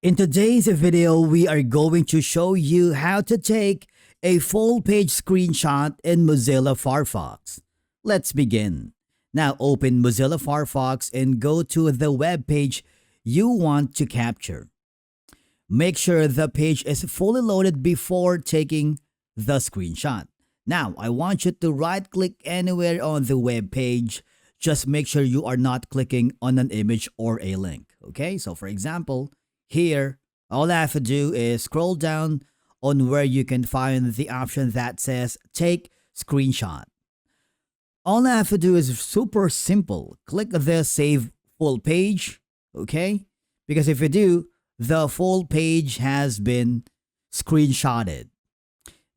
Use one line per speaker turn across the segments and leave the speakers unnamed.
In today's video, we are going to show you how to take a full page screenshot in Mozilla Firefox. Let's begin. Now open Mozilla Firefox and go to the web page you want to capture. Make sure the page is fully loaded before taking the screenshot. Now, I want you to right click anywhere on the web page. Just make sure you are not clicking on an image or a link. Okay, so for example, here, all I have to do is scroll down on where you can find the option that says Take Screenshot. All I have to do is super simple. Click the Save Full Page, okay? Because if you do, the full page has been screenshotted.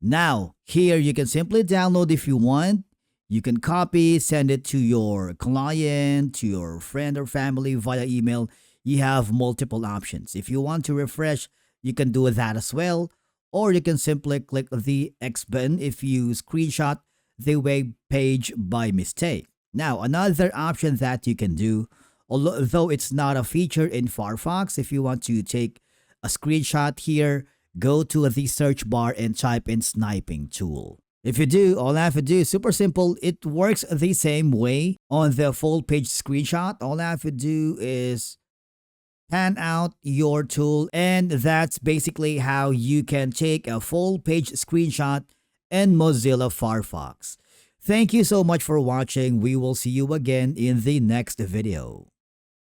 Now, here you can simply download if you want. You can copy, send it to your client, to your friend or family via email. You have multiple options. If you want to refresh, you can do that as well. Or you can simply click the X button if you screenshot the web page by mistake. Now, another option that you can do, although it's not a feature in Firefox, if you want to take a screenshot here, go to the search bar and type in sniping tool. If you do, all I have to do is super simple. It works the same way on the full page screenshot. All I have to do is pan out your tool, and that's basically how you can take a full page screenshot in Mozilla Firefox. Thank you so much for watching. We will see you again in the next video.